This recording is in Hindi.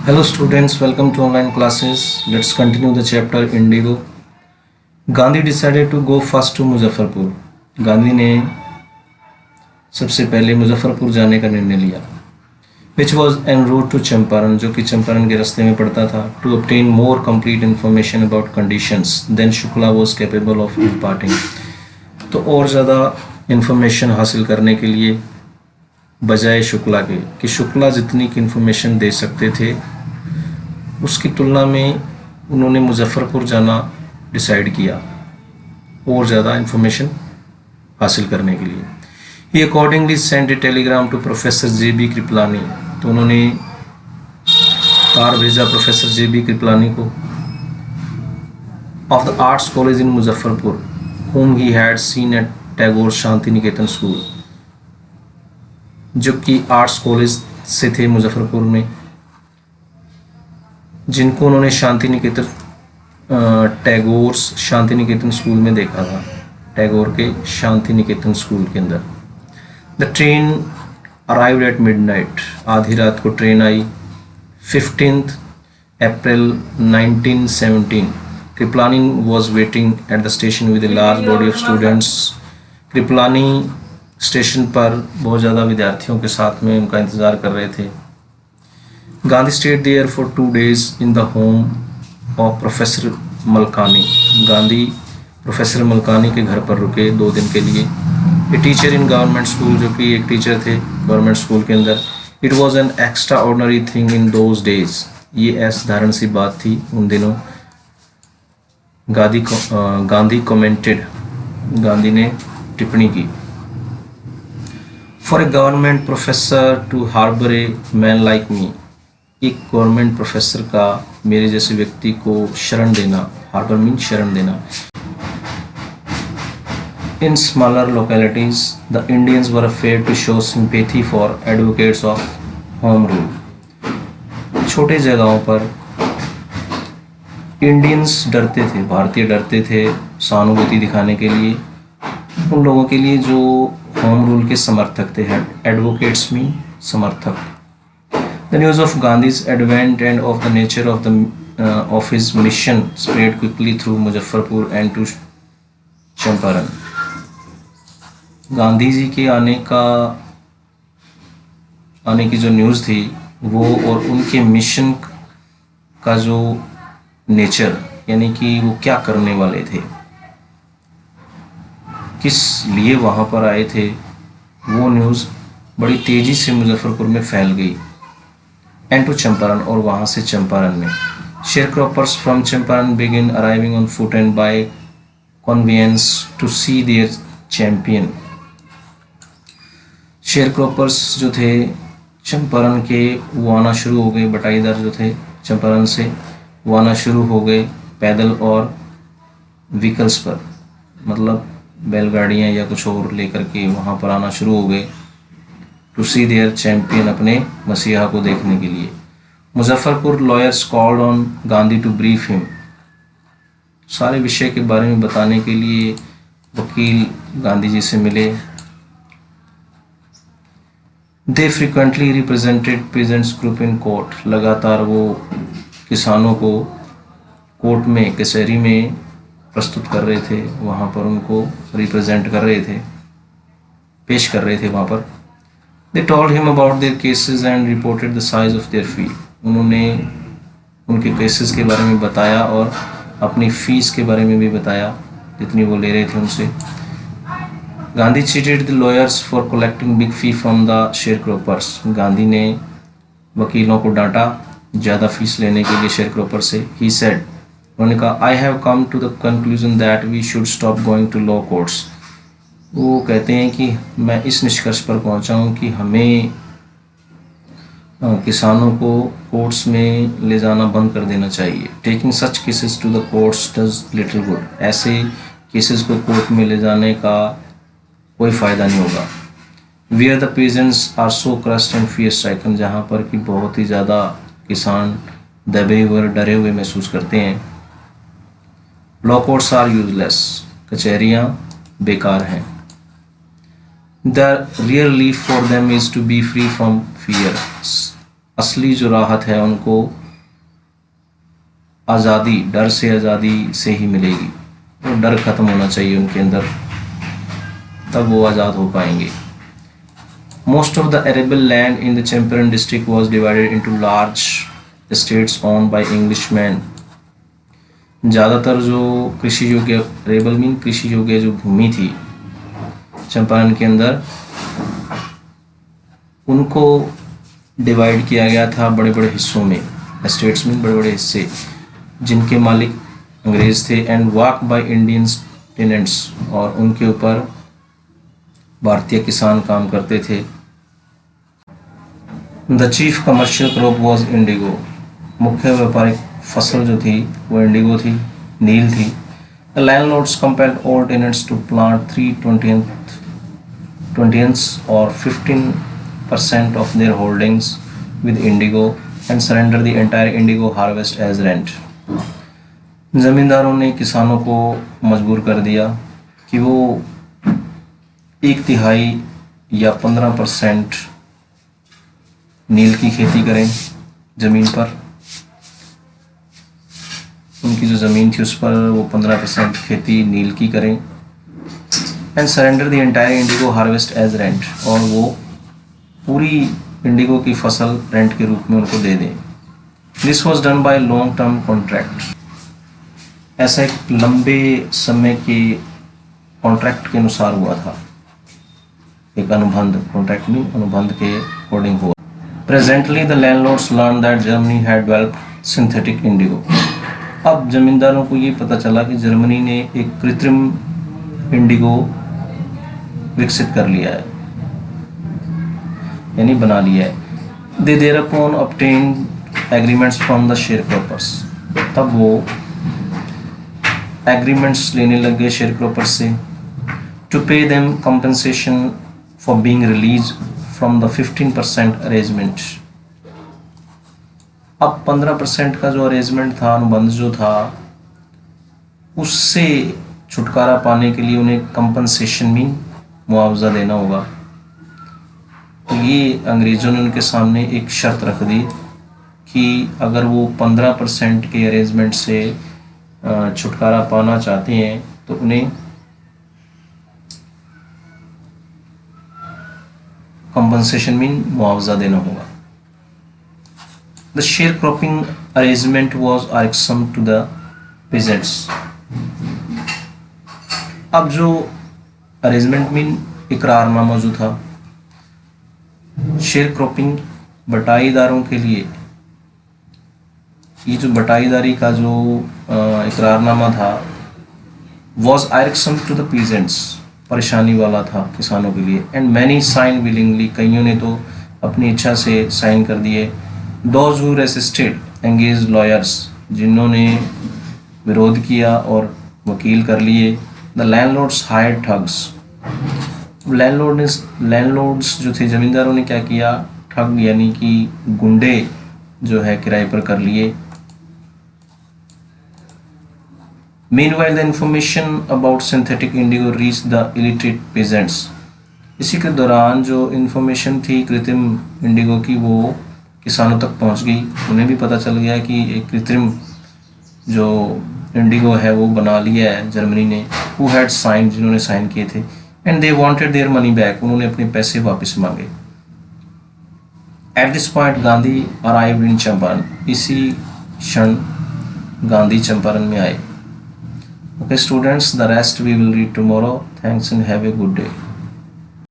Hello students, welcome to online classes. Let's continue the chapter Indigo. Gandhi decided to go first to Muzaffarpur. Gandhi ने सबसे पहले मुजफ्फरपुर जाने का निर्णय लिया. Which was en route to Champaran, जो कि चंपारण के रास्ते में पड़ता था. To obtain more complete information about conditions than Shukla was capable of imparting. तो और ज़्यादा इंफॉर्मेशन हासिल करने के लिए बजाय शुक्ला के कि शुक्ला जितनी की इन्फॉर्मेशन दे सकते थे उसकी तुलना में उन्होंने मुजफ्फरपुर जाना डिसाइड किया और ज़्यादा इन्फॉर्मेशन हासिल करने के लिए. He accordingly send a telegram to professor J B. Kripalani. तो उन्होंने तार भेजा प्रोफेसर जे.बी. कृपलानी को of the arts college in Muzaffarpur whom he had seen at Tagore Shantiniketan school, जो कि आर्ट्स कॉलेज से थे मुजफ्फरपुर में, जिनको उन्होंने शांति निकेतन टैगोर शांति निकेतन स्कूल में देखा था, टैगोर के शांति निकेतन स्कूल के अंदर. The train arrived at midnight. आधी रात को train I. 15 April 1917. Kripalani was waiting at the station with a large body of students. Kripalani station पर बहुत ज़्यादा विद्यार्थियों के साथ में उनका इंतज़ार कर रहे थे. Gandhi stayed there for 2 days in the home of professor Malkani. Gandhi professor Malkani के घर पर रुके 2 दिन के लिए. A teacher in government school, जो कि एक टीचर थे गवर्नमेंट स्कूल के अंदर. It was an extraordinary thing in those days. ये असाधारण सी बात थी उन दिनों. गांधी कमेंटेड. गांधी ने टिप्पणी की. For a government professor to harbour a man like me. एक गवर्नमेंट प्रोफेसर का मेरे जैसे व्यक्ति को शरण देना, हार्बर मीन शरण देना. In smaller localities the Indians were afraid to show sympathy for advocates of home rule. छोटे जगहों पर इंडियंस डरते थे, भारतीय डरते थे सहानुभूति दिखाने के लिए उन लोगों के लिए जो होम रूल के समर्थक थे. एडवोकेट्स मीन समर्थक. The news of Gandhi's advent and of the nature of his mission spread quickly through Muzaffarpur and to Champaran. Gandhi ji के आने की जो न्यूज़ थी वो और उनके मिशन का जो नेचर, यानी कि वो क्या करने वाले थे, किस लिए वहाँ पर आए थे, वो न्यूज़ बड़ी तेज़ी से मुजफ्फरपुर में फैल गई. एंड टू चंपारण, और वहाँ से चंपारण में. Sharecroppers from Champaran begin arriving on foot and by conveyance to see their champion. Sharecroppers जो थे चंपारण के वो आना शुरू हो गए. बटाईदार जो थे चंपारण से वो आना शुरू हो गए पैदल और व्हीकल्स पर, मतलब बैलगाड़ियाँ या कुछ और लेकर के वहाँ पर आना शुरू हो गए. टू सी देयर चैंपियन, अपने मसीहा को देखने के लिए. Muzaffarpur lawyers called on Gandhi to brief him. सारे विषय के बारे में बताने के लिए वकील गांधी जी से मिले. They frequently represented peasants group in court. लगातार वो किसानों को कोर्ट में, कचहरी में प्रस्तुत कर रहे थे, वहाँ पर उनको रिप्रेजेंट कर रहे थे, पेश कर रहे थे वहाँ पर. They told him about their cases and reported the size of their fee. उन्होंने उनके केसेस के बारे में बताया और अपनी फ़ीस के बारे में भी बताया जितनी वो ले रहे थे उनसे. Gandhi cheated the lawyers for collecting big fee from the share croppers. Gandhi ने वकीलों को डांटा ज़्यादा फीस लेने के लिए शेयर क्रॉपर से. ही सेड, उन्होंने कहा, I have come to the conclusion that we should stop going to law courts. वो कहते हैं कि मैं इस निष्कर्ष पर पहुंचा हूं कि हमें किसानों को कोर्ट्स में ले जाना बंद कर देना चाहिए. Taking such cases to the courts does little good. ऐसे केसेस को कोर्ट में ले जाने का कोई फ़ायदा नहीं होगा. Where the peasants are so crushed and fear stricken. जहाँ पर कि बहुत ही ज़्यादा किसान दबे हुए, डरे हुए महसूस करते हैं. Law courts are useless. कचहरियाँ बेकार हैं. The real relief for them is to be free from fear. असली जो राहत है उनको आज़ादी, डर से आज़ादी से ही मिलेगी। वो डर ख़त्म होना चाहिए उनके अंदर, तब वो आज़ाद हो पाएंगे। Most of the arable land in the Champaran district was divided into large estates owned by Englishmen. ज़्यादातर जो कृषि योग्य, अरेबल मीन कृषि योग्य जो भूमि थी चंपारण के अंदर, उनको डिवाइड किया गया था बड़े बड़े हिस्सों में। एस्टेट्स मीन बड़े बड़े हिस्से, जिनके मालिक अंग्रेज थे। And walk by Indian tenants, और उनके ऊपर भारतीय किसान काम करते थे। The chief commercial crop was Indigo. मुख्य व्यापारिक फसल जो थी वो इंडिगो थी, नील थी। The landlords compelled all tenants to plant 3/20 or 15% of their holdings with indigo and surrender the entire indigo harvest as rent. जमींदारों ने किसानों को मजबूर कर दिया कि वो 1/3 या 15% नील की खेती करें ज़मीन पर। उनकी जो ज़मीन थी उस पर वो 15% खेती नील की करें। And surrender the entire indigo harvest as rent, और वो पूरी इंडिगो की फसल रेंट के रूप में उनको दे दें। This was done by long term contract. ऐसा एक लंबे समय के कॉन्ट्रैक्ट के अनुसार हुआ था, एक अनुबंध, कॉन्ट्रैक्ट में अनुबंध के अकॉर्डिंग हुआ। Presently the landlords learn that Germany had developed synthetic Indigo. अब जमींदारों को ये पता चला कि जर्मनी ने एक कृत्रिम इंडिगो विकसित कर लिया है, यानी बना लिया है। दे देयरअपॉन ऑब्टेन्ड एग्रीमेंट्स फ्रॉम द शेयरक्रॉपर्स। तब वो एग्रीमेंट्स लेने लग गए शेयरक्रॉपर्स से। To pay them compensation for being released from the 15% arrangement. अब 15% का जो अरेंजमेंट था, अनुबंध जो था, उससे छुटकारा पाने के लिए उन्हें कंपनसेशन में मुआवजा देना होगा। तो ये अंग्रेज़ों ने उनके सामने एक शर्त रख दी कि अगर वो 15% के अरेंजमेंट से छुटकारा पाना चाहते हैं तो उन्हें कंपनसेशन में मुआवजा देना होगा। The sharecropping arrangement was irksome to the peasants. अब जो अरेंजमेंट में इकरारनामा जो था शेयर क्रॉपिंग बटाईदारों के लिए, ये जो बटाईदारी का जो इकरारनामा था was irksome to the peasants, परेशानी वाला था किसानों के लिए। एंड मैनी साइन विलिंगली, कईयों ने तो अपनी इच्छा से साइन कर दिए। Those who resisted engaged lawyers, जिन्होंने विरोध किया और वकील कर लिए। The landlords hired thugs. Landlords जो थे, जमींदारों ने क्या किया, ठग यानी कि गुंडे जो है किराए पर कर लिए। Meanwhile, the information about synthetic indigo reached the illiterate peasants. इसी के दौरान जो इन्फॉर्मेशन थी कृत्रिम इंडिगो की, वो किसानों तक पहुंच गई। उन्हें भी पता चल गया कि एक कृत्रिम जो इंडिगो है वो बना लिया है जर्मनी ने। हु हैड साइन, जिन्होंने साइन किए थे। And they wanted their money back, उन्होंने अपने पैसे वापस मांगे। At this point Gandhi arrived in Champaran. इसी क्षण गांधी चंपारण में आए। Okay students, the rest we will read tomorrow. Thanks and have a good day.